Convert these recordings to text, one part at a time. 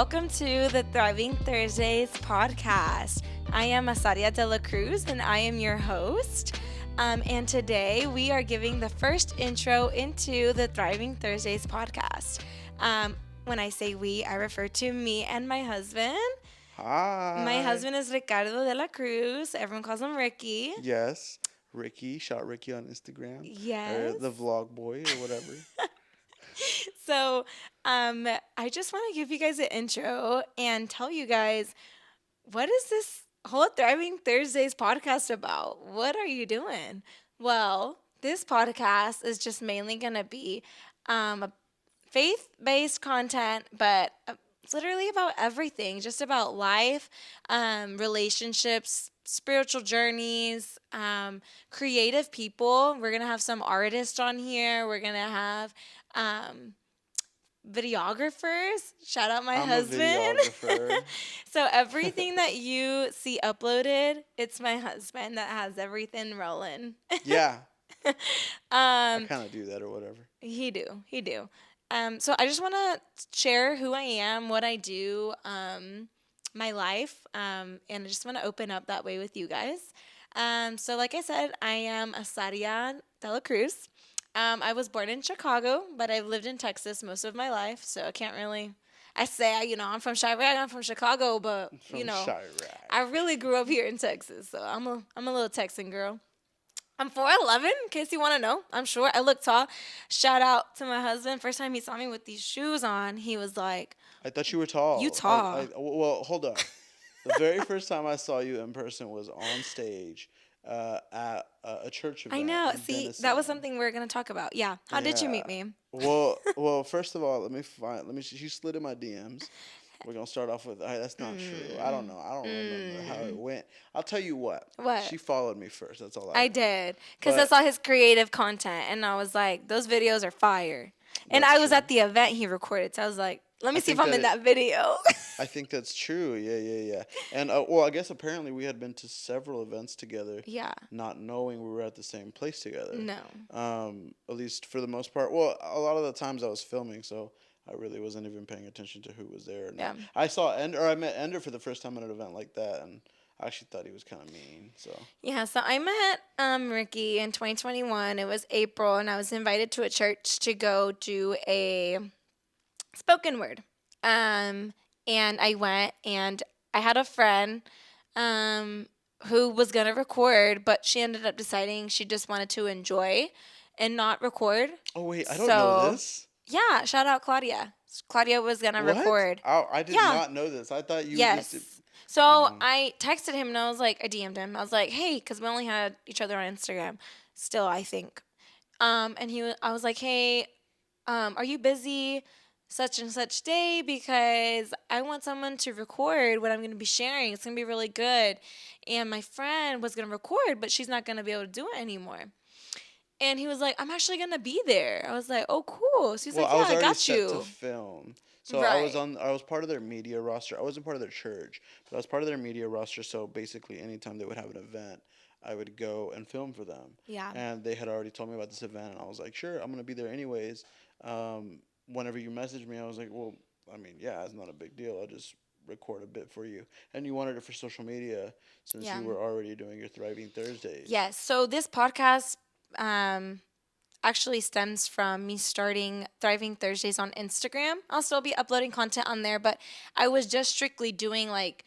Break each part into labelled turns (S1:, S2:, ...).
S1: welcome to the Thriving Thursdays podcast. I am Asaria de la Cruz and I am your host. And today we are giving the first intro into the Thriving Thursdays podcast. When I say we, I refer to me and my husband. My
S2: Hi.
S1: husband is Ricardo de la Cruz. Everyone calls him Ricky.
S2: Yes, Ricky. Shout Ricky on Instagram or the
S1: Yes.
S2: vlog boy or whatever.
S1: So, I just want to give you guys an intro and tell you guys what is this whole Thriving Thursdays podcast about? What are you doing? Well, this podcast is just mainly going to be a faith-based content, but it's literally about everything, just about life, relationships, spiritual journeys, creative people. We're going to have some artists on here. We're going to have um, videographers. Shout out my
S2: I'm a
S1: husband.
S2: videographer.
S1: So everything that you see uploaded, it's my husband that has everything rolling.
S2: Yeah, I
S1: um,
S2: kind of do that or whatever.
S1: he do. So I just want to share who I am, what I do, my life, and I just want to open up that way with you guys. So like I said, I am Asaria de la Cruz. I was born in Chicago, but I've lived in Texas most of my life, so I can't really. I say, I'm from Chirac, I'm from Chicago, but
S2: From Chirac.
S1: I really grew up here in Texas, so I'm a little Texan girl. I'm 4'11", in case you want to know. I'm short. I look tall. Shout out to my husband. First time he saw me with these shoes on, he was like,
S2: I thought you were tall.
S1: "You tall."
S2: Well, hold up. The very first time I saw you in person was on stage at a church
S1: I
S2: event
S1: know.
S2: in
S1: See, that was
S2: Denison.
S1: something we are going to talk about. Yeah. How did you
S2: Yeah.
S1: meet me?
S2: Well. First of all, let me find. Let me. She slid in my DMs. We're gonna start off with. That's not true. I don't know. I don't remember how it went. I'll tell you what.
S1: What?
S2: She followed me first. That's all I
S1: I
S2: know.
S1: did. Because I
S2: But
S1: saw his creative content, and I was like, those videos are fire. And
S2: that's
S1: I was
S2: true.
S1: at the event he recorded, so I was like, let me
S2: I
S1: see if
S2: think
S1: I'm
S2: that
S1: in
S2: it.
S1: that video.
S2: I think that's true. Yeah. And well, I guess apparently we had been to several events together,
S1: Yeah.
S2: not knowing we were at the same place together.
S1: No.
S2: At least for the most part. Well, a lot of the times I was filming, so I really wasn't even paying attention to who was there or
S1: Yeah.
S2: not. I saw Ender, or I met Ender for the first time at an event like that, and I actually thought he was kind of mean. So
S1: Yeah, so I met Ricky in 2021. It was April, and I was invited to a church to go do a spoken word. Um, and I went, and I had a friend who was going to record, but she ended up deciding she just wanted to enjoy and not record.
S2: oh wait, I don't know
S1: So,
S2: this.
S1: yeah, shout out Claudia. Claudia was going to
S2: What?
S1: record.
S2: Oh, I did
S1: Yeah,
S2: not know this. I thought you just.
S1: yes. So
S2: Um,
S1: I texted him and I was like, I DM'd him. I was like, hey, because we only had each other on Instagram still, I think. And I was like, hey, are you busy such and such day? Because I want someone to record what I'm going to be sharing. It's going to be really good. And my friend was going to record, but she's not going to be able to do it anymore. And he was like, I'm actually going to be there. I was like, oh, cool. So he's
S2: well,
S1: like,
S2: I
S1: yeah,
S2: was
S1: I
S2: already
S1: got
S2: set to
S1: you.
S2: film. So
S1: Right.
S2: I was part of their media roster. I wasn't part of their church, but I was part of their media roster. So basically, anytime they would have an event, I would go and film for them.
S1: Yeah.
S2: And they had already told me about this event, and I was like, sure, I'm gonna be there anyways. Whenever you messaged me, I was like, well, I mean, yeah, it's not a big deal. I'll just record a bit for you. And you wanted it for social media since
S1: Yeah.
S2: you were already doing your Thriving Thursdays.
S1: Yes. So this podcast um, actually stems from me starting Thriving Thursdays on Instagram. I'll still be uploading content on there, but I was just strictly doing like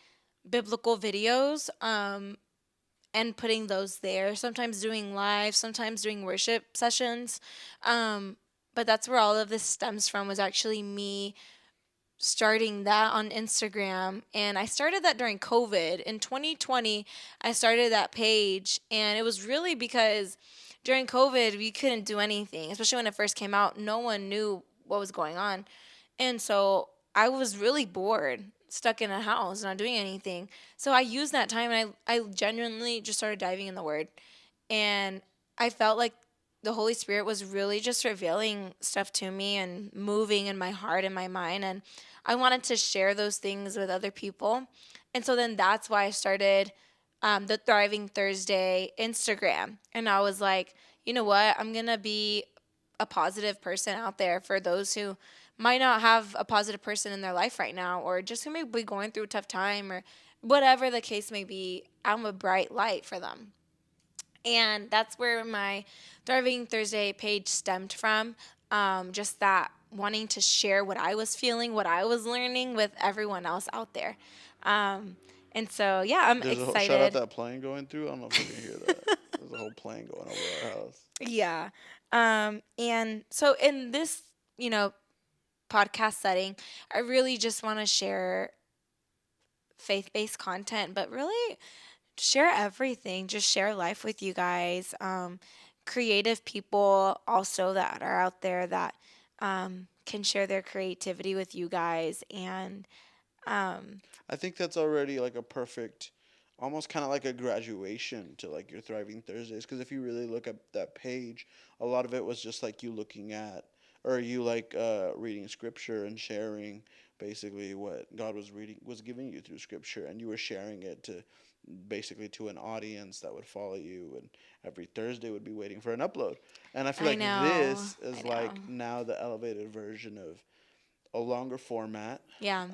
S1: biblical videos and putting those there. Sometimes doing live, sometimes doing worship sessions. Um, but that's where all of this stems from, was actually me starting that on Instagram. And I started that during COVID. In 2020, I started that page. And it was really because during COVID, we couldn't do anything, especially when it first came out. No one knew what was going on. And so I was really bored, stuck in a house, not doing anything. So I used that time and I genuinely just started diving in the Word. And I felt like the Holy Spirit was really just revealing stuff to me and moving in my heart and my mind. And I wanted to share those things with other people. And so then that's why I started the Thriving Thursday Instagram. And I was like, you know what? I'm going to be a positive person out there for those who might not have a positive person in their life right now, or just who may be going through a tough time, or whatever the case may be. I'm a bright light for them. And that's where my Thriving Thursday page stemmed from. Just that wanting to share what I was feeling, what I was learning with everyone else out there. Um, and so, yeah, I'm
S2: There's a shout out
S1: excited.
S2: that plane going through. I don't know if you can hear that. There's a whole plane going over our house.
S1: Yeah. And so, in this, you know, podcast setting, I really just want to share faith based content, but really share everything. Just share life with you guys. Creative people also that are out there that can share their creativity with you guys. And um,
S2: I think that's already like a perfect, almost kind of like a graduation to like your Thriving Thursdays. Because if you really look at that page, a lot of it was just like you looking at, or you like reading scripture and sharing basically what God was giving you through scripture, and you were sharing it to basically to an audience that would follow you, and every Thursday would be waiting for an upload. And I feel
S1: I
S2: like
S1: know,
S2: this
S1: I
S2: is
S1: know.
S2: like now the elevated version of a longer format,
S1: Yeah,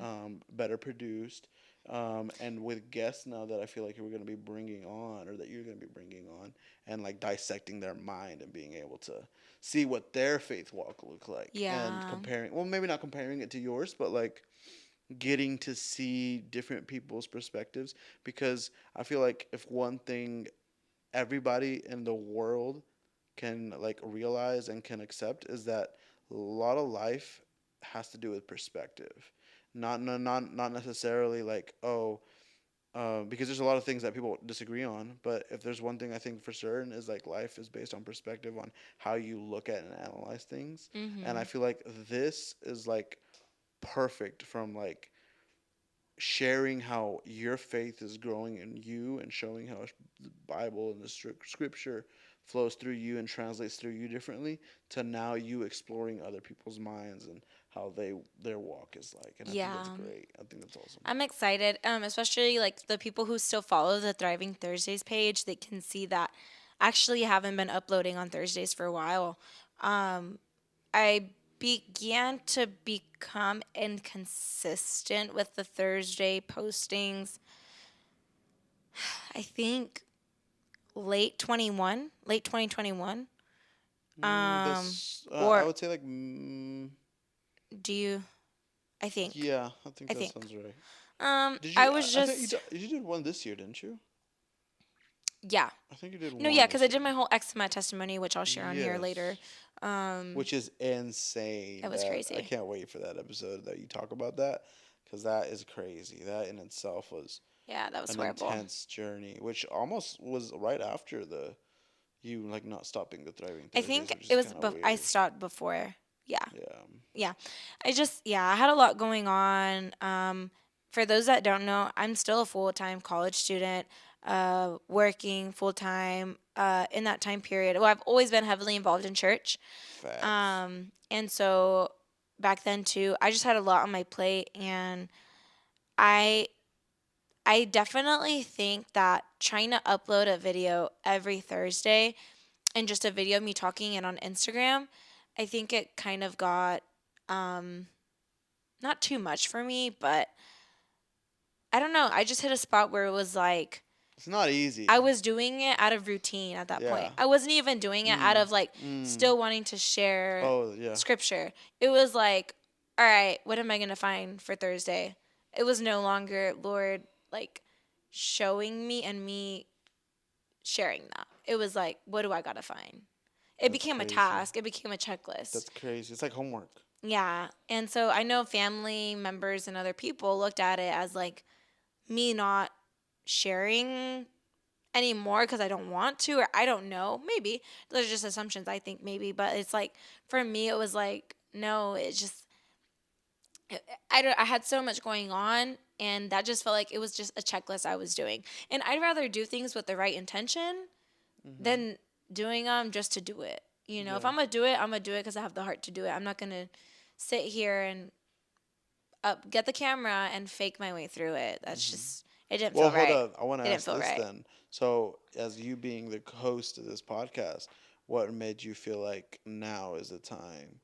S2: better produced, and with guests now that I feel like we're going to be bringing on, or that you're going to be bringing on, and like dissecting their mind and being able to see what their faith walk look like, and
S1: yeah,
S2: comparing. Well, maybe not comparing it to yours, but like getting to see different people's perspectives. Because I feel like if one thing everybody in the world can like realize and can accept is that a lot of life has to do with perspective. Not necessarily like, oh, because there's a lot of things that people disagree on. But if there's one thing I think for certain is like life is based on perspective, on how you look at and analyze things. And I
S1: mm-hmm.
S2: feel like this is like perfect from like sharing how your faith is growing in you, and showing how the Bible and the scripture flows through you and translates through you differently, to now you exploring other people's minds and how their walk is like. And I think that's
S1: Yeah.
S2: great. I think that's awesome.
S1: I'm excited, especially like the people who still follow the Thriving Thursdays page. They can see that I actually haven't been uploading on Thursdays for a while. I began to become inconsistent with the Thursday postings. I think late 2021.
S2: This I
S1: Or
S2: would say like
S1: do you? I think.
S2: yeah, I think
S1: I
S2: that
S1: think.
S2: sounds right. Did
S1: I
S2: you?
S1: was
S2: I think
S1: just
S2: you did one this year, didn't you?
S1: yeah.
S2: I think you did
S1: No, yeah,
S2: one
S1: because I
S2: this
S1: did
S2: year.
S1: my whole eczema testimony, which I'll share on here later.
S2: Yes.
S1: Um,
S2: Which is insane.
S1: it was
S2: That I
S1: crazy.
S2: can't wait for that episode that you talk about that, because that is crazy. That in itself was
S1: Yeah, that was
S2: an
S1: horrible.
S2: intense journey, which almost was right after the you like not stopping the Thriving
S1: I
S2: Thursdays,
S1: think
S2: which
S1: it
S2: is
S1: was.
S2: kind of
S1: I
S2: weird.
S1: stopped before. Yeah,
S2: Yeah.
S1: yeah. I had a lot going on. For those that don't know, I'm still a full time college student, working full time. In that time period, well, I've always been heavily involved in church.
S2: Facts.
S1: And so back then too, I just had a lot on my plate, and I I definitely think that trying to upload a video every Thursday and just a video of me talking it on Instagram, I think it kind of got not too much for me, but I don't know. I just hit a spot where it was like
S2: It's not easy.
S1: I was doing it out of routine at that point.
S2: Yeah.
S1: I wasn't even doing it out
S2: Mm.
S1: of like
S2: Mm.
S1: still wanting to share
S2: Oh yeah.
S1: scripture. It was like, all right, what am I going to find for Thursday? It was no longer, Lord, like showing me and me sharing that. It was like, what do I got to find? It
S2: That's
S1: became a
S2: crazy.
S1: task, it became a checklist.
S2: That's crazy. It's like homework.
S1: Yeah. And so I know family members and other people looked at it as like me not sharing anymore because I don't want to, or I don't know. Maybe. Those are just assumptions, I think, maybe. But it's like, for me, it was like, no, it's just, I had so much going on. And that just felt like it was just a checklist I was doing. And I'd rather do things with the right intention
S2: Mhm.
S1: than doing them just to do it. You know, if
S2: Yeah.
S1: I'm going to do it, I'm going to do it because I have the heart to do it. I'm not going to sit here and get the camera and fake my way through it. That's
S2: Mhm.
S1: just, it didn't
S2: Well,
S1: feel
S2: hold
S1: right.
S2: up. I want to
S1: It didn't
S2: ask
S1: feel
S2: this
S1: right.
S2: then. So, as you being the host of this podcast, what made you feel like now is the time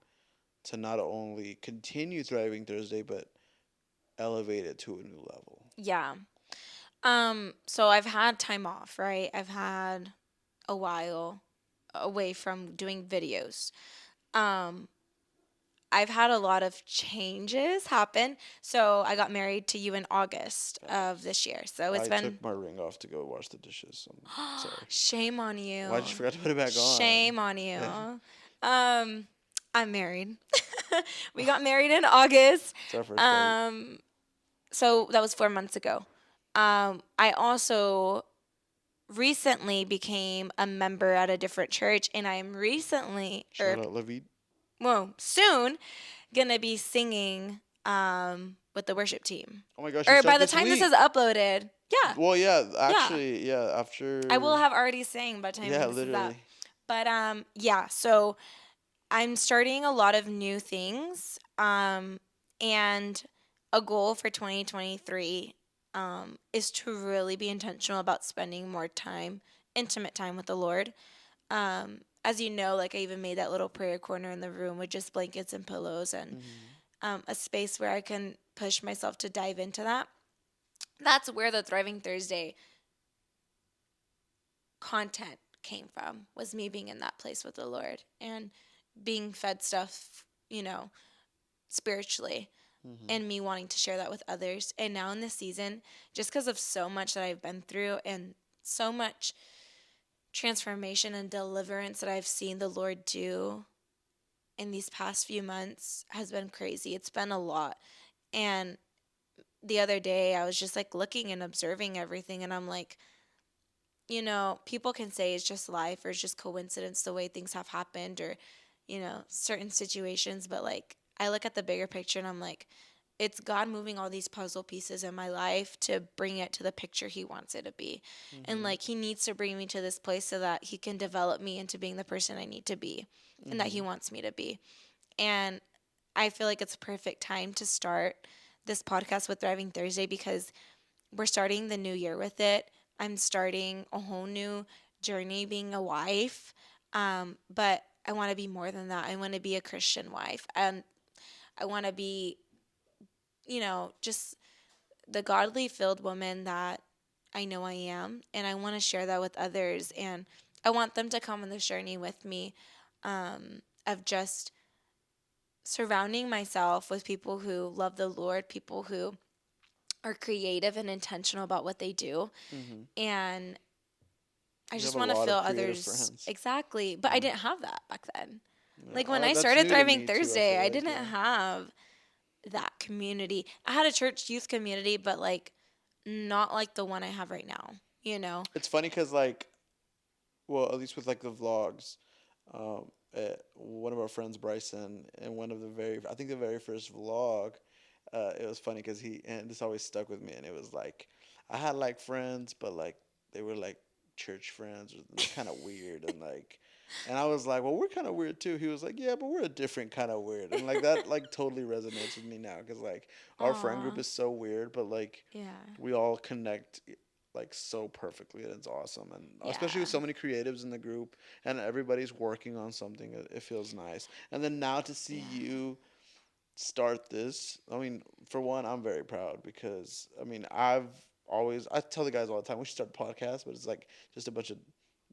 S2: to not only continue Thriving Thursday, but elevate it to a new level?
S1: Yeah. So I've had time off, right? I've had a while away from doing videos. Um, I've had a lot of changes happen. So I got married to you in August of
S2: Nice.
S1: this year. So it's
S2: I
S1: been
S2: took my ring off to go wash the dishes. I'm sorry.
S1: shame on
S2: Well, I
S1: you.
S2: just forgot to put it back on.
S1: Shame on you.
S2: It's
S1: I'm married. We got married in August.
S2: our first date.
S1: Um, so that was 4 months ago. I also recently became a member at a different church, and I am recently,
S2: Shout
S1: or
S2: out Levid.
S1: well, soon, gonna be singing with the worship team.
S2: Oh my gosh, you
S1: Or by
S2: start
S1: the
S2: this
S1: time this is
S2: week.
S1: uploaded, yeah,
S2: Well, yeah,
S1: yeah,
S2: actually, yeah,
S1: I will
S2: after.
S1: have already sang by the
S2: Yeah,
S1: time this is up.
S2: literally.
S1: But yeah, so I'm starting a lot of new things, and a goal for 2023 is to really be intentional about spending more time, intimate time with the Lord. As you know, like I even made that little prayer corner in the room with just blankets and pillows and
S2: Hmm.
S1: a space where I can push myself to dive into that. That's where the Thriving Thursday content came from, was me being in that place with the Lord and being fed stuff, spiritually,
S2: Hmm.
S1: and me wanting to share that with others. And now in this season, just because of so much that I've been through and so much transformation and deliverance that I've seen the Lord do in these past few months has been crazy. It's been a lot. And the other day I was just like looking and observing everything, and I'm like, people can say it's just life or it's just coincidence the way things have happened, or certain situations, but like I look at the bigger picture and I'm like, it's God moving all these puzzle pieces in my life to bring it to the picture he wants it to be. And
S2: Hmm.
S1: like he needs to bring me to this place so that he can develop me into being the person I need to be and that he
S2: Hmm.
S1: wants me to be. And I feel like it's a perfect time to start this podcast with Thriving Thursday because we're starting the new year with it. I'm starting a whole new journey being a wife. But I want to be more than that. I want to be a Christian wife. And I want to be, just the godly filled woman that I know I am. And I want to share that with others. And I want them to come on this journey with me, of just surrounding myself with people who love the Lord, people who are creative and intentional about what they do.
S2: Hmm.
S1: And I
S2: You have
S1: just
S2: a
S1: want to
S2: lot
S1: feel
S2: of creative
S1: others.
S2: friends.
S1: Exactly. But I
S2: Mm.
S1: didn't have that back then.
S2: Yeah,
S1: Like when I
S2: that's
S1: started
S2: new to
S1: Thriving
S2: me too. I feel
S1: Thursday, I
S2: like,
S1: didn't
S2: yeah.
S1: have that community. I had a church youth community, but like not like the one I have right now, you know?
S2: It's funny because like, well, at least with like the vlogs, one of our friends Bryson, and one of the very, I think the very first vlog, it was funny because and this always stuck with me, and it was like, I had like friends, but like they were like church friends, and they're kind of weird, and like, and I was like, well, we're kind of weird too. He was like, yeah, but we're a different kind of weird, and like that like totally resonates with me now because like our friend group
S1: Aw,
S2: is so weird, but like
S1: yeah.
S2: we all connect like so perfectly, and it's awesome, and especially
S1: Yeah.
S2: with so many creatives in the group and everybody's working on something, it feels nice. And then now to see
S1: Yeah.
S2: you start this, I mean, for one, I'm very proud because I mean, I tell the guys all the time we should start a podcast, but it's like just a bunch of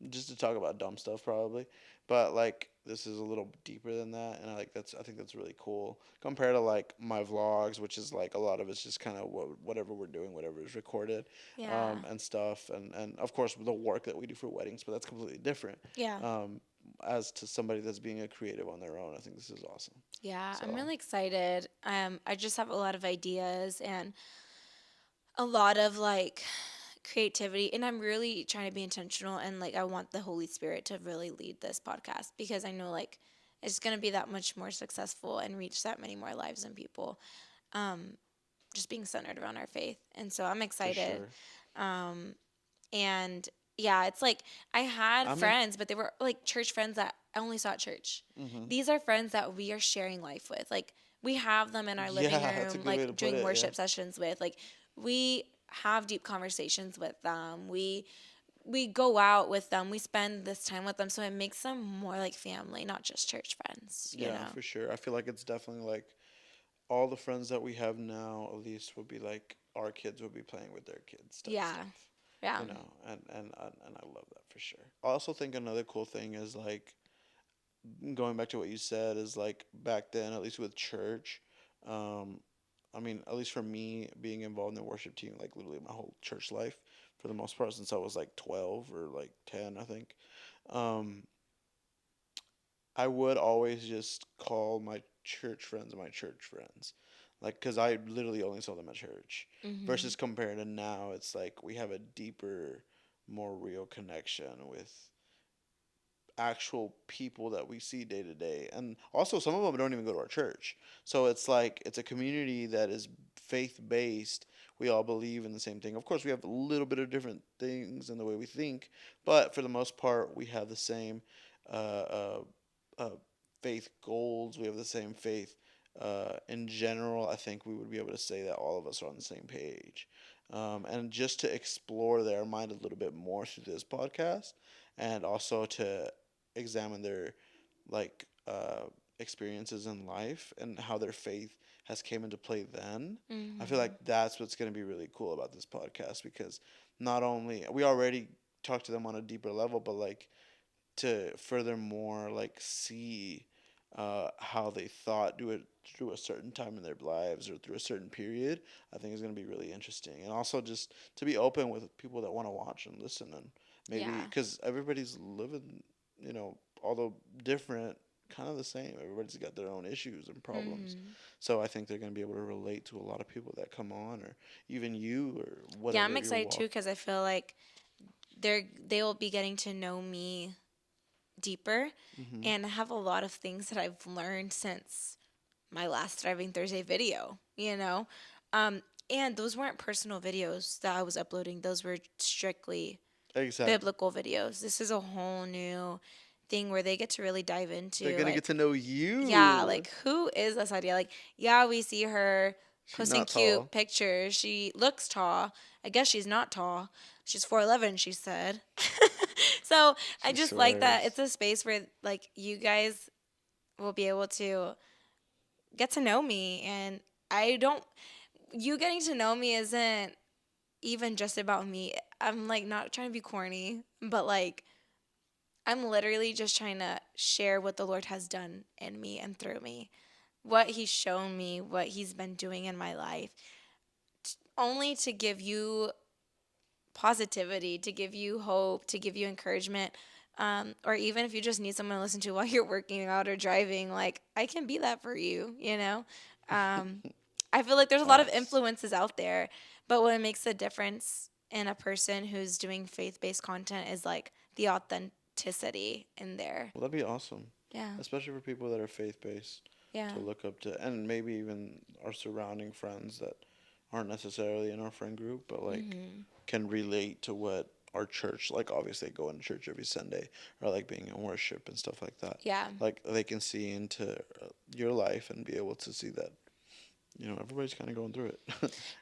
S2: just to talk about dumb stuff probably. But like this is a little deeper than that, and I think that's really cool compared to like my vlogs, which is like a lot of it's just kind of whatever we're doing, whatever is recorded,
S1: Yeah.
S2: and stuff, and of course the work that we do for weddings, but that's completely different.
S1: Yeah.
S2: Um, as to somebody that's being a creative on their own, I think this is awesome.
S1: Yeah. I'm
S2: So
S1: really excited. I just have a lot of ideas and a lot of like creativity, and I'm really trying to be intentional, and like I want the Holy Spirit to really lead this podcast because I know like it's going to be that much more successful and reach that many more lives and people, um just being centered around our faith. And so I'm
S2: for
S1: excited.
S2: sure,
S1: um and yeah, it's like I had
S2: I mean,
S1: friends, but they were like church friends that I only saw at church.
S2: hmm,
S1: These are friends that we are sharing life with. Like we have them in our living
S2: yeah, that's a
S1: room,
S2: good way to
S1: like
S2: put
S1: doing
S2: it. Yeah.
S1: worship sessions with. Like we have deep conversations with them. We we go out with them. We spend this time with them, so it makes them more like family, not just church friends. You
S2: Yeah,
S1: know?
S2: for sure. I feel like it's definitely like all the friends that we have now, at least, would be like our kids would be playing with their kids type
S1: Yeah,
S2: stuff,
S1: yeah,
S2: and I love that for sure. I also think another cool thing is like going back to what you said is like back then, at least with church, um, I mean, at least for me, being involved in the worship team, like literally my whole church life, for the most part, since I was like 12 or like 10, I think. Um, I would always just call my church friends. Like, because I literally only saw them at church.
S1: mm-hmm.
S2: Versus compared to now, it's like we have a deeper, more real connection with actual people that we see day to day. And also, some of them don't even go to our church. So it's like it's a community that is faith based. We all believe in the same thing. Of course, we have a little bit of different things in the way we think, but for the most part, we have the same uh, uh, uh, faith goals. We have the same faith. In general, I think we would be able to say that all of us are on the same page. And just to explore their mind a little bit more through this podcast, and also to examine their like experiences in life and how their faith has came into play then. I feel
S1: Mm-hmm.
S2: like that's what's going to be really cool about this podcast, because not only we already talk to them on a deeper level, but like to furthermore like see how they thought do it through a certain time in their lives or through a certain period. I think is going to be really interesting, and also just to be open with people that want to watch and listen, and maybe
S1: Yeah.
S2: because everybody's living, although different, kind of the same. Everybody's got their own issues and problems,
S1: Mm-hmm.
S2: so I think they're going to be able to relate to a lot of people that come on, or even you, or
S1: Yeah, I'm
S2: whatever your
S1: excited too
S2: walk.
S1: because I feel like they will be getting to know me deeper,
S2: Hmm.
S1: and I have a lot of things that I've learned since my last Thriving Thursday video. Um, and those weren't personal videos that I was uploading; those were strictly
S2: Exactly.
S1: biblical videos. This is a whole new thing where they get to really dive
S2: They're
S1: into
S2: gonna get
S1: like,
S2: to know
S1: yeah,
S2: you.
S1: like who is this idea? Like, yeah, we see her
S2: She's
S1: posting
S2: not
S1: cute
S2: tall.
S1: pictures. She looks tall. I guess she's not tall. She's 4'11", she said. So I
S2: She
S1: just
S2: sure
S1: like that
S2: is.
S1: it's a space where like you guys will be able to get to know me, and I don't you getting to know me isn't even just about me. I'm like not trying to be corny, but like I'm literally just trying to share what the Lord has done in me and through me, what He's shown me, what He's been doing in my life, only to give you positivity, to give you hope, to give you encouragement. Or even if you just need someone to listen to while you're working out or driving, like I can be that for you. I feel like there's a lot of
S2: Facts.
S1: influences out there, but what makes a difference in a person who's doing faith based content is like the authenticity in there.
S2: Well, that'd be awesome,
S1: Yeah.
S2: especially for people that are faith based
S1: Yeah.
S2: to look up to, and maybe even our surrounding friends that aren't necessarily in our friend group, but like
S1: Mm-hmm.
S2: can relate to what our church, like obviously going to church every Sunday, or like being in worship and stuff like that.
S1: Yeah.
S2: Like they can see into your life and be able to see that everybody's kind of going through it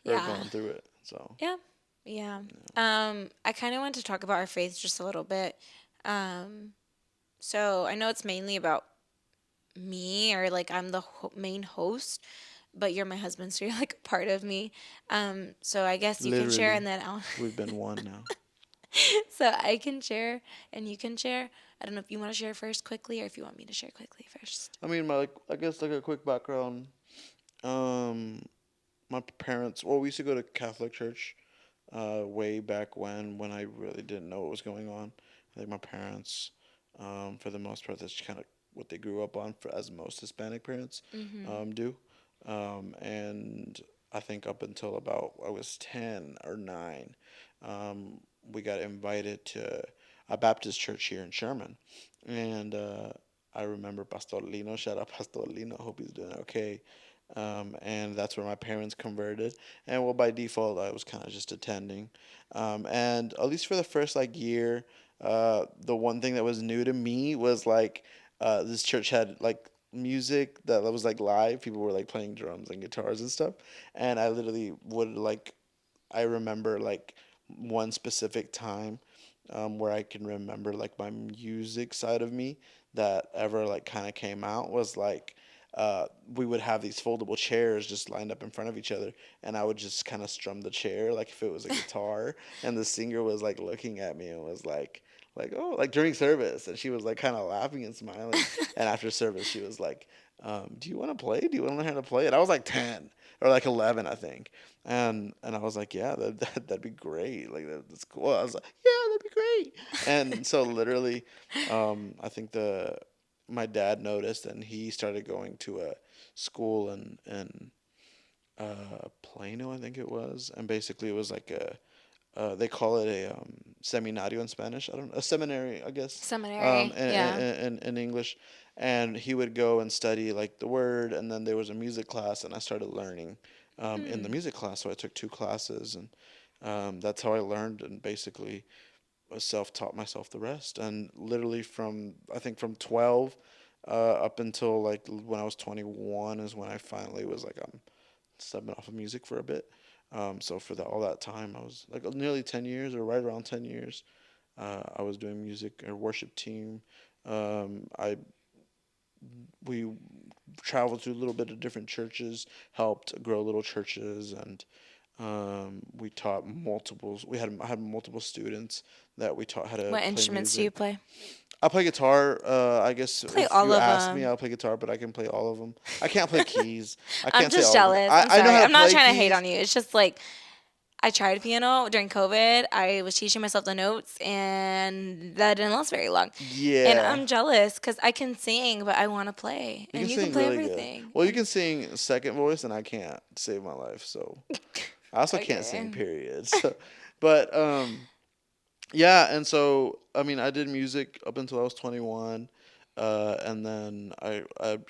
S2: or
S1: Yeah.
S2: gone through it. So
S1: Yeah. Yeah.
S2: yeah.
S1: I kind of want to talk about our faith just a little bit. Um, so I know it's mainly about me, or like I'm the main host, but you're my husband, so you're like a part of me. So I guess you can share,
S2: Literally,
S1: and then I'll.
S2: we've been one now.
S1: So I can share, and you can share. I don't know if you want to share first quickly, or if you want me to share quickly first.
S2: I mean, I guess like a quick background. Um, my parents. Well, we used to go to Catholic church. Way back when I really didn't know what was going on. I think my parents, for the most part, that's kind of what they grew up on, as most Hispanic parents
S1: Mm-hmm.
S2: do. And I think up until about I was 10 or 9, um, we got invited to a Baptist church here in Sherman, and I remember Pastor Lino. Shout out Pastor Lino. Hope he's doing okay. And that's where my parents converted. And well, by default, I was kind of just attending. And at least for the first like year, the one thing that was new to me was like this church had like music that was like live. People were like playing drums and guitars and stuff. And I literally would like I remember like one specific time. where I can remember like my music side of me that ever like kind of came out was like we would have these foldable chairs just lined up in front of each other, and I would just kind of strum the chair like if it was a guitar, and the singer was like looking at me and was like oh like during service, and she was like kind of laughing and smiling, and after service she was like, do you want to play? Do you want to learn how to play? And I was like 10 or like 11, I think. And I was like, yeah, that'd be great. Like that's cool. I was like, yeah, that'd be great. And so literally, I think the my dad noticed, and he started going to a school in Plano, I think it was, and basically it was like a they call it a seminario in Spanish. I don't know, a seminary, I guess,
S1: Seminary. Yeah.
S2: in English. And he would go and study like the word, and then there was a music class, and I started learning in the
S1: Hmm.
S2: music class. So I took two classes, and that's how I learned, and basically self-taught myself the rest. And literally from I think from 12 up until like when I was 21 is when I finally was like I'm stepping off of music for a bit. So for all that time, I was like nearly 10 years or right around 10 years. I was doing music or worship team. I we traveled to a little bit of different churches, helped grow little churches, and we taught multiples. I had multiple students that we taught how to
S1: What
S2: play
S1: instruments do you
S2: music.
S1: play?
S2: I play guitar. I guess
S1: Play
S2: if
S1: all
S2: you
S1: of
S2: ask me,
S1: them.
S2: I'll play guitar, but I can play all of them. I can't play keys. I
S1: I'm
S2: can't say
S1: just
S2: all of them.
S1: jealous.
S2: I,
S1: I'm
S2: I know
S1: sorry.
S2: how to
S1: I'm not
S2: play
S1: trying to hate
S2: keys.
S1: on you. It's just like I tried piano during COVID. I was teaching myself the notes, and that didn't last very long. And
S2: Yeah,
S1: I'm jealous because I can sing, but I want to play,
S2: you can
S1: and you can
S2: sing
S1: play
S2: really good.
S1: everything.
S2: Well, you
S1: And
S2: can sing second voice, and I can't save my life. So I also can't sing.
S1: okay.
S2: Period. So, but yeah, and so I mean, I did music up until I was 21, and then I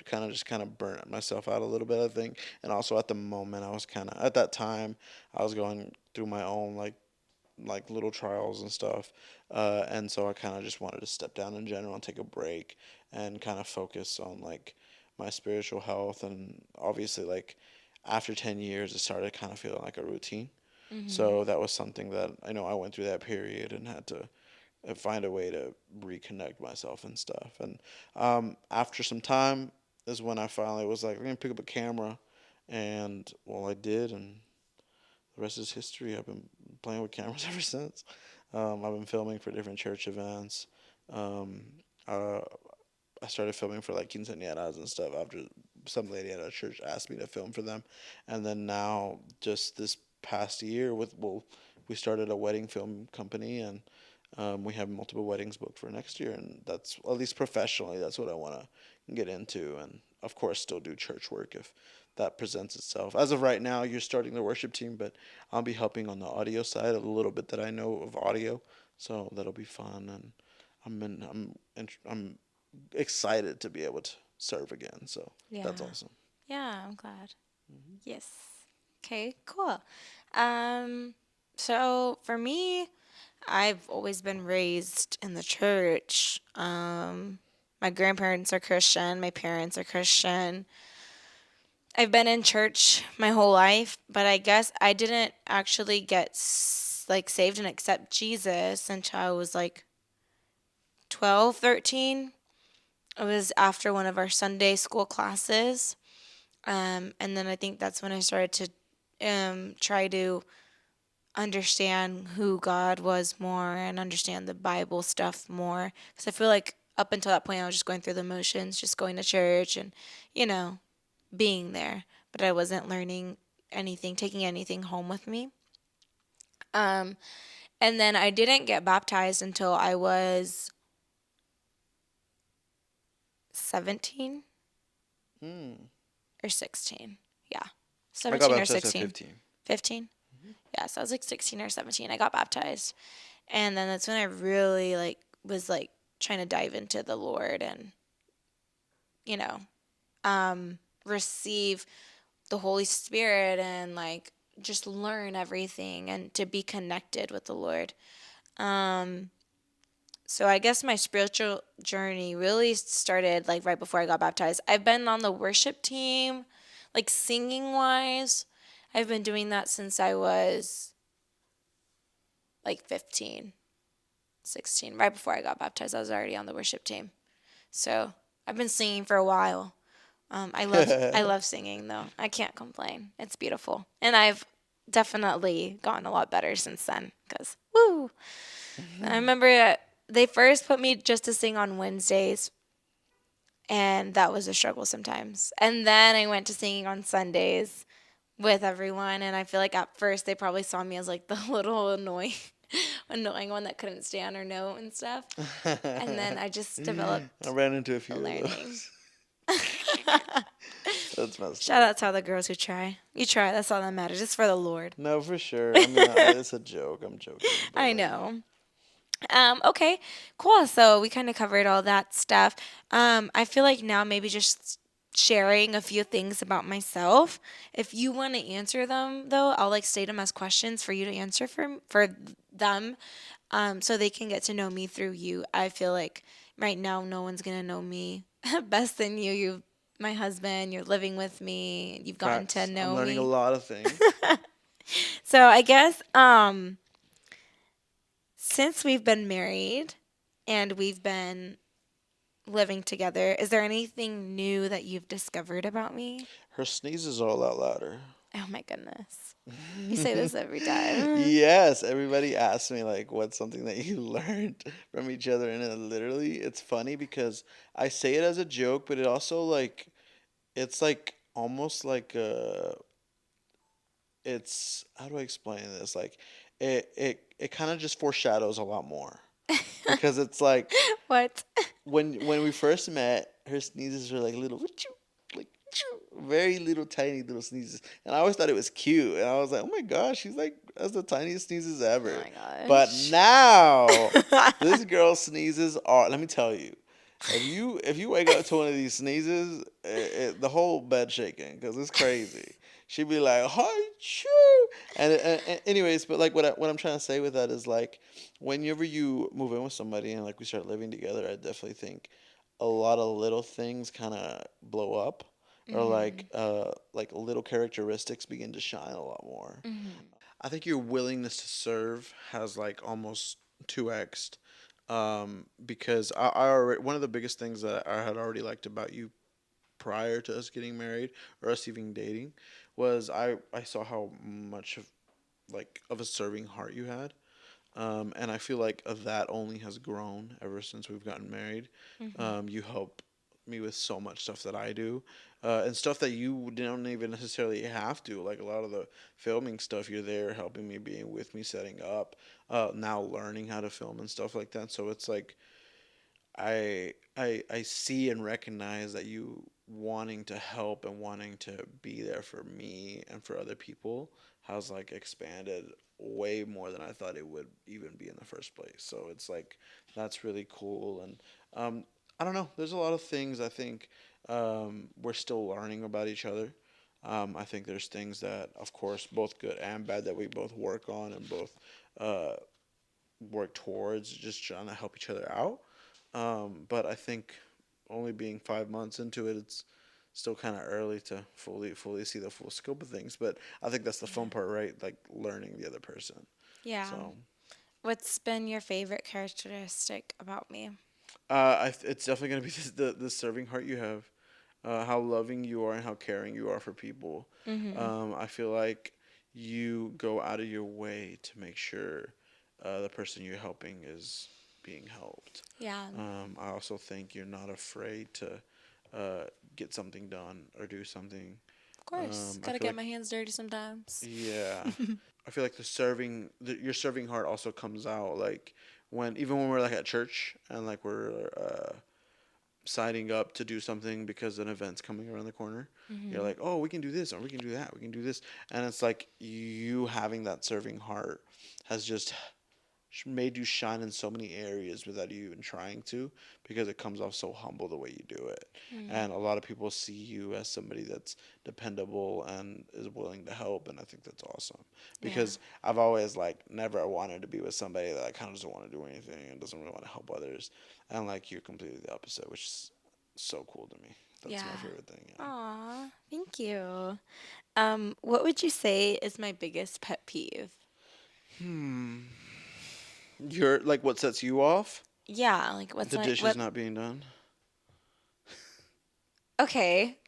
S2: kind of just kind of burnt myself out a little bit, I think, and also at the moment I was kind of at that time I was going through my own like little trials and stuff, and so I kind of just wanted to step down in general and take a break and kind of focus on like my spiritual health, and obviously like after 10 years it started kind of feeling like a routine.
S1: Hmm.
S2: So that was something that I know I went through that period and had to find a way to reconnect myself and stuff. And after some time is when I finally was like, I'm gonna pick up a camera, and well, I did, and the rest is history. I've been playing with cameras ever since. I've been filming for different church events. Um, uh, I started filming for like quinceañeras and stuff after some lady at our church asked me to film for them, and then now just this past year we started a wedding film company, and we have multiple weddings booked for next year, and that's at least professionally that's what I want to get into, and of course still do church work if that presents itself. As of right now, you're starting the worship team, but I'll be helping on the audio side a little bit that I know of audio, so that'll be fun, and I'm excited to be able to serve again. So that's
S1: Yeah.
S2: awesome.
S1: Yeah, I'm glad.
S2: Hmm.
S1: Yes. Okay, cool. Um, so for me, I've always been raised in the church. My grandparents are Christian, my parents are Christian. I've been in church my whole life, but I guess I didn't actually get like saved and accept Jesus until I was like 12, 13. It was after one of our Sunday school classes. And then I think that's when I started to try to understand who God was more and understand the Bible stuff more. Because I feel like up until that point, I was just going through the motions, just going to church and, you know, being there. But I wasn't learning anything, taking anything home with me. Um, and then I didn't get baptized until I was 17
S2: Hmm.
S1: or 16. Yeah,
S2: I got
S1: 17 or
S2: baptized at
S1: 16.
S2: 15.
S1: 15? Yeah, so I was like 16 or 17. I got baptized. And then that's when I really like was like trying to dive into the Lord and, you know, receive the Holy Spirit and like just learn everything and to be connected with the Lord. Um, so I guess my spiritual journey really started like right before I got baptized. I've been on the worship team, like singing wise. I've been doing that since I was like 15. 16. Right before I got baptized, I was already on the worship team. So I've been singing for a while. I love singing though. I can't complain. It's beautiful, and I've definitely gotten a lot better since then. Cause woo, I remember they first put me just to sing on Wednesdays, and that was a struggle sometimes. And then I went to singing on Sundays with everyone, and I feel like at first they probably saw me as like the little annoying one that couldn't stand or note and stuff. And then I just
S2: I
S1: developed
S2: ran into a
S1: a
S2: few of
S1: learning.
S2: those. That's messed
S1: Shout
S2: up.
S1: out to all the girls who try. You try. That's all that matters. Just for the Lord.
S2: No, for sure. I mean, it's a joke. I'm joking, but
S1: I know. Okay, cool. So we kind of covered all that stuff. I feel like now maybe just sharing a few things about myself. If you want to answer them, though, I'll like state them as questions for you to answer for them, so they can get to know me through you. I feel like right now no one's gonna know me best than you. You, my husband. You're living with me. You've gotten to
S2: facts. I'm
S1: know
S2: learning a
S1: me.
S2: lot of things.
S1: So I guess since we've been married and we've been living together, is there anything new that you've discovered about me?
S2: Her sneezes are a lot louder.
S1: Oh my goodness. You say this every time.
S2: Yes, everybody asks me like what's something that you learned from each other, and literally it's funny because I say it as a joke, but it also like it's like almost like it's how do I explain this? Like it kind of just foreshadows a lot more because it's like
S1: What?
S2: when we first met, her sneezes were like little, like very little, tiny little sneezes, and I always thought it was cute, and I was like, oh my gosh, she's like has the tiniest sneezes
S1: Oh
S2: ever.
S1: my
S2: But
S1: gosh.
S2: now, this girl's sneezes are. Let me tell you, if you wake up to one of these sneezes, the whole bed shaking because it's crazy. She'd be like, "Hi, choo," and anyways, but like what I'm trying to say with that is like whenever you move in with somebody and like we start living together, I definitely think a lot of little things kind of blow up, or
S1: Mhm.
S2: like little characteristics begin to shine a lot more.
S1: Mhm.
S2: I think your willingness to serve has like almost 2x, because I already one of the biggest things that I had already liked about you prior to us getting married or us even dating was I saw how much of like of a serving heart you had, and I feel like that only has grown ever since we've gotten married.
S1: Mhm.
S2: You help me with so much stuff that I do, and stuff that you don't even necessarily have to. Like a lot of the filming stuff, you're there helping me, being with me, setting up, now learning how to film and stuff like that. So it's like I see and recognize that you wanting to help and wanting to be there for me and for other people has like expanded way more than I thought it would even be in the first place. So it's like that's really cool, and I don't know. There's a lot of things I think we're still learning about each other. I think there's things that, of course, both good and bad that we both work on and both uh, work towards, just trying to help each other out. But I think only being 5 months into it, it's still kind of early to fully see the full scope of things. But I think that's the fun
S1: Yeah.
S2: part, right? Like learning the other person.
S1: Yeah.
S2: So
S1: What's been your favorite characteristic about me?
S2: it's definitely gonna be the serving heart you have, how loving you are, and how caring you are for people.
S1: Mhm.
S2: I feel like you go out of your way to make sure the person you're helping is being helped.
S1: Yeah.
S2: I also think you're not afraid to uh, get something done or do something.
S1: Of course.
S2: I
S1: Gotta
S2: feel
S1: get
S2: like,
S1: my hands dirty sometimes.
S2: yeah, I feel like your serving heart also comes out like even when we're like at church and like we're signing up to do something because an event's coming around the corner. You're
S1: Mhm.
S2: like, oh, we can do this or we can do that. We can do this, and it's like you having that serving heart has just made you shine in so many areas without you even trying to, because it comes off so humble the way you do it.
S1: Mm.
S2: And a lot of people see you as somebody that's dependable and is willing to help, and I think that's awesome.
S1: Yeah.
S2: Because I've always like never wanted to be with somebody that kind of doesn't want to do anything and doesn't really want to help others, and like you're completely the opposite, which is so cool to me. That's my
S1: Yeah.
S2: favorite thing. Yeah.
S1: Aw, thank you. What would you say is my biggest pet peeve?
S2: Hmm. You're like what sets you off?
S1: Yeah, like what's
S2: The
S1: like
S2: dishes
S1: what?
S2: not being done.
S1: Okay.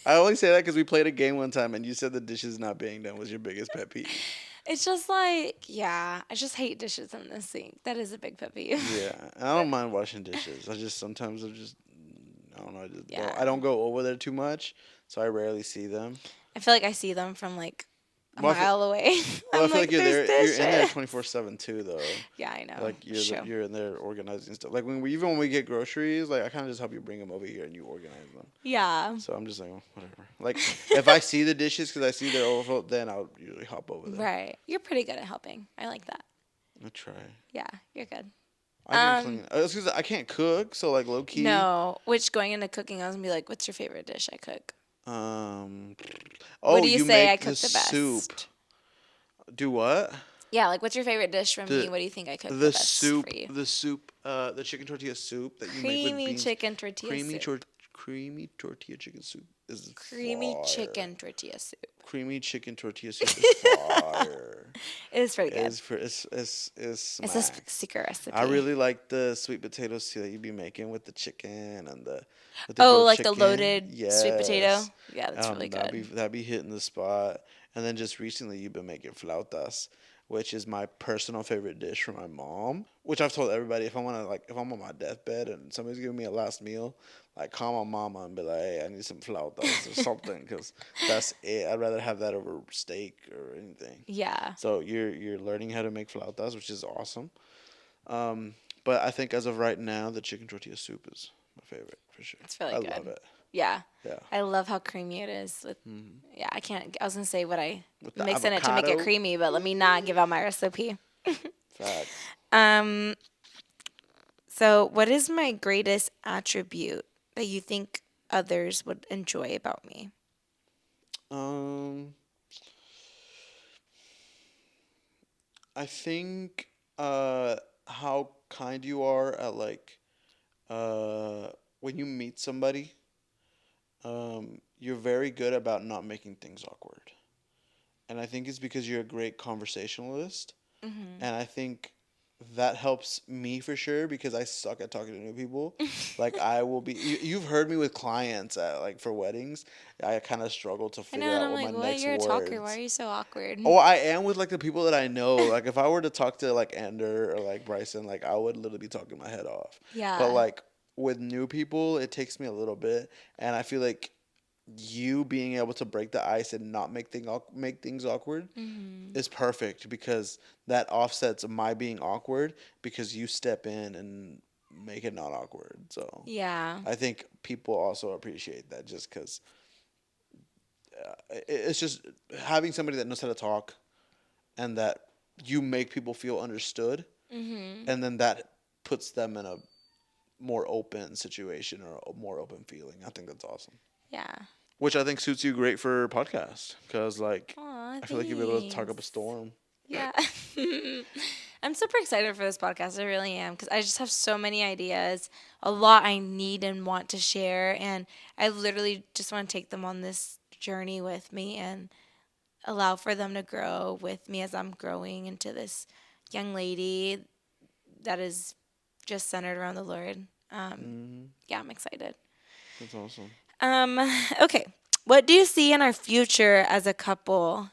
S2: I only say that because we played a game one time and you said the dishes not being done was your biggest pet peeve.
S1: It's just like, yeah, I just hate dishes in the sink. That is a big pet peeve.
S2: Yeah, and I don't mind washing dishes. I just sometimes I don't know. I just don't. I
S1: Yeah.
S2: don't go over there too much, so I rarely see them.
S1: I feel like I see them from like a
S2: Well,
S1: mile away.
S2: I
S1: I'm
S2: feel like
S1: like,
S2: you're
S1: there's
S2: there. You're in there
S1: dishes.
S2: 24/7 too, though.
S1: Yeah, I know.
S2: Like
S1: It's true.
S2: you're in there organizing stuff. Like even when we get groceries, like I kind of just help you bring them over here and you organize them.
S1: Yeah.
S2: So I'm just like, oh, whatever. Like if I see the dishes because I see they're overflow, then I'll usually hop over there.
S1: Right. You're pretty good at helping. I like that.
S2: I try.
S1: Yeah, you're good.
S2: I can
S1: Um,
S2: clean. It's 'cause I can't cook, so like low key.
S1: no. Which going into cooking, I was gonna be like, what's your favorite dish I cook?
S2: Um.
S1: What
S2: Oh,
S1: do you
S2: you
S1: say I
S2: make the
S1: cook the
S2: soup.
S1: best?
S2: Do what?
S1: Yeah, like what's your favorite dish from me?
S2: The
S1: What do you think I cook the
S2: the
S1: best for
S2: soup,
S1: you?
S2: the chicken tortilla soup that you make with
S1: Creamy
S2: beans,
S1: chicken tortilla
S2: creamy
S1: soup.
S2: tor- creamy tortilla chicken soup is
S1: Creamy
S2: fire.
S1: chicken tortilla soup.
S2: Creamy chicken tortilla soup is fire.
S1: It is pretty good.
S2: It's
S1: It's a
S2: smacks.
S1: secret
S2: I
S1: recipe.
S2: really like the sweet potato stew that you be making with the chicken and the
S1: Oh,
S2: grilled
S1: like the
S2: chicken.
S1: loaded sweet potato?
S2: Yes.
S1: Yeah, that's really good.
S2: That'd be hitting the spot. And then just recently you've been making flautas, which is my personal favorite dish from my mom. Which I've told everybody if I'm on my deathbed and somebody's giving me a last meal, like call my mama and be like, hey, I need some flautas or something, because that's it. I'd rather have that over steak or anything.
S1: Yeah,
S2: So you're learning how to make flautas, which is awesome. Um, but I think as of right now, the chicken tortilla soup is my favorite for sure.
S1: it's really
S2: I love
S1: good.
S2: it.
S1: Yeah.
S2: Yeah.
S1: I love how creamy it is. With,
S2: Hmm.
S1: yeah, I can't. I was gonna say what I
S2: With the
S1: mix in it to make it
S2: avocado,
S1: creamy, but let me not give out my recipe.
S2: facts.
S1: Um. So, what is my greatest attribute that you think others would enjoy about me?
S2: Um, I think how kind you are at like uh when you meet somebody, you're very good about not making things awkward. And I think it's because you're a great conversationalist.
S1: Mm-hmm.
S2: And I think that helps me for sure because I suck at talking to new people. Like I will be you've heard me with clients at like for weddings. I kind of struggle to
S1: I know,
S2: figure
S1: and
S2: out
S1: I'm
S2: what
S1: like,
S2: my
S1: what?
S2: next
S1: You're a talker. Why are
S2: words.
S1: you so awkward?
S2: Oh, I am with like the people that I know. Like if I were to talk to like Ender or like Bryson, like I would literally be talking my head off. But
S1: Yeah.
S2: like with new people, it takes me a little bit, and I feel like you being able to break the ice and not make things awkward
S1: Mm-hmm.
S2: is perfect because that offsets my being awkward because you step in and make it not awkward. So
S1: Yeah.
S2: I think people also appreciate that just because it's just having somebody that knows how to talk and that you make people feel understood,
S1: Mm-hmm.
S2: and then that puts them in a more open situation or a more open feeling. I think that's awesome.
S1: Yeah.
S2: Which I think suits you great for podcast because like
S1: Aw,
S2: I feel like you'll be able to talk up a
S1: thanks.
S2: storm.
S1: Yeah. I'm super excited for this podcast. I really am because I just have so many ideas, a lot I need and want to share. And I literally just want to take them on this journey with me and allow for them to grow with me as I'm growing into this young lady that is just centered around the Lord.
S2: Hmm.
S1: Yeah, I'm excited.
S2: That's awesome.
S1: Um, okay. What do you see in our future as a couple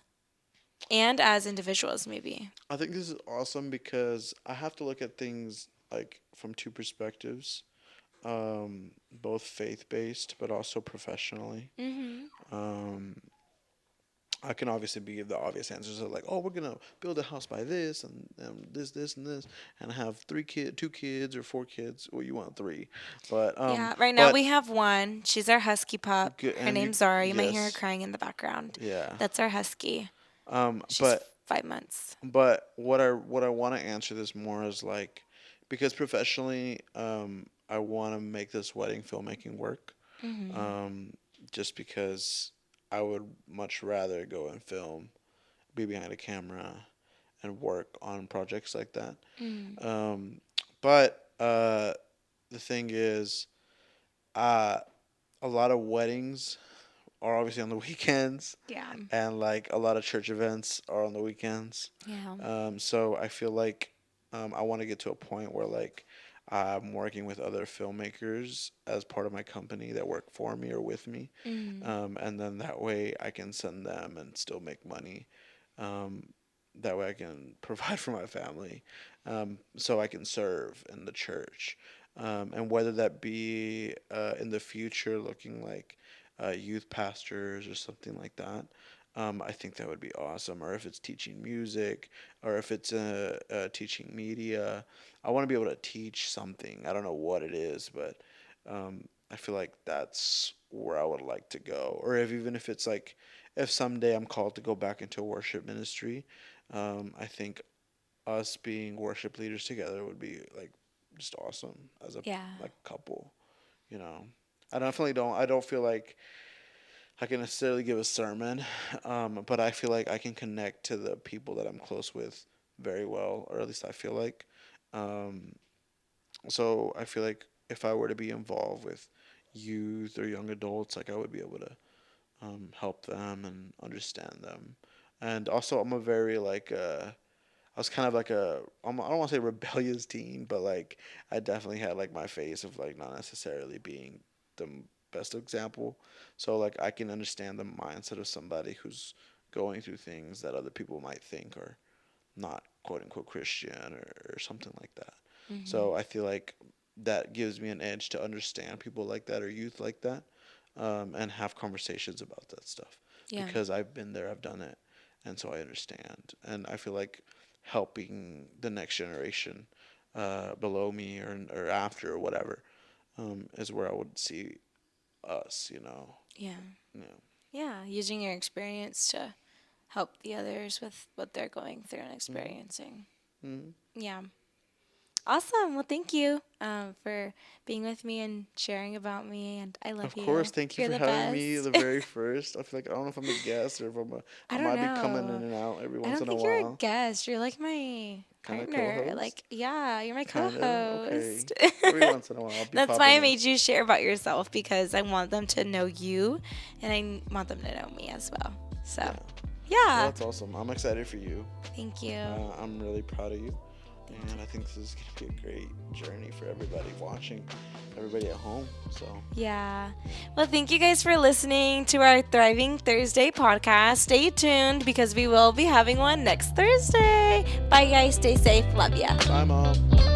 S1: and as individuals, maybe?
S2: I think this is awesome because I have to look at things like from two perspectives, both faith based but also professionally.
S1: Mm-hmm.
S2: Um, I can obviously give the obvious answers of like, oh, we're gonna build a house by this and this and this, and have 2 kids or 4 kids. Well, you want three,
S1: Yeah, right now
S2: but
S1: we have one. She's our husky pup.
S2: good
S1: Her
S2: and you
S1: name's Zara. You might hear her
S2: yes,
S1: crying in the background.
S2: yeah.
S1: That's our husky.
S2: Um,
S1: She's
S2: but
S1: 5 months.
S2: but what I want to answer this more is like, because professionally, I want to make this wedding filmmaking work.
S1: Mm-hmm.
S2: Um, just because I would much rather go and film, be behind a camera, and work on projects like that.
S1: Mm.
S2: Um, but the thing is, uh, a lot of weddings are obviously on the weekends,
S1: Yeah.
S2: and like a lot of church events are on the weekends.
S1: Yeah.
S2: So I feel like I want to get to a point where like I'm working with other filmmakers as part of my company that work for me or with me,
S1: Mm.
S2: and then that way I can send them and still make money. Um, that way I can provide for my family, so I can serve in the church, and whether that be in the future looking like youth pastors or something like that. I think that would be awesome. Or if it's teaching music, or if it's teaching media, I want to be able to teach something. I don't know what it is, but I feel like that's where I would like to go. Or if even if it's like, if someday I'm called to go back into worship ministry, I think us being worship leaders together would be like just awesome as a
S1: Yeah.
S2: like couple. You know, I definitely don't. I don't feel like I can necessarily give a sermon, but I feel like I can connect to the people that I'm close with very well, or at least I feel like. Um, so I feel like if I were to be involved with youth or young adults, like I would be able to help them and understand them. And also, I'm a very like I was kind of like I don't want to say rebellious teen, but like I definitely had like my phase of like not necessarily being the best example. So like I can understand the mindset of somebody who's going through things that other people might think are not quote unquote Christian or something like that.
S1: Hmm.
S2: So I feel like that gives me an edge to understand people like that or youth like that, and have conversations about that stuff
S1: Yeah.
S2: because I've been there, I've done it, and so I understand. And I feel like helping the next generation below me or after or whatever is where I would see us, you know.
S1: Yeah.
S2: Yeah.
S1: Yeah. Using your experience to help the others with what they're going through and
S2: Hmm.
S1: experiencing.
S2: Hmm.
S1: Yeah. Awesome. Well, thank you for being with me and sharing about me. And I love
S2: Of course,
S1: you.
S2: thank you
S1: You're
S2: for
S1: the
S2: having me
S1: best.
S2: the very first. I feel like I don't know if I'm a guest or if
S1: I
S2: I
S1: don't
S2: might be coming
S1: know.
S2: in and out every
S1: I
S2: once
S1: don't
S2: in a
S1: think you're a
S2: while.
S1: guest. You're like my
S2: Kind of
S1: partner.
S2: co-host.
S1: Like, yeah, you're my co
S2: Kind of. Okay.
S1: host.
S2: Every once in a while, I'll be
S1: That's why I
S2: popping in.
S1: made you share about yourself because I want them to know you and I want them to know me as well. So,
S2: Yeah. Well,
S1: yeah.
S2: that's awesome. I'm excited for you.
S1: Thank you.
S2: I'm really proud of you.
S1: Thank
S2: And
S1: you.
S2: I think this is going to be a great journey for everybody watching, everybody at home. So,
S1: Yeah. Well, thank you guys for listening to our Thriving Thursday podcast. Stay tuned because we will be having one next Thursday. Bye, guys. Stay safe. Love ya.
S2: bye, Mom.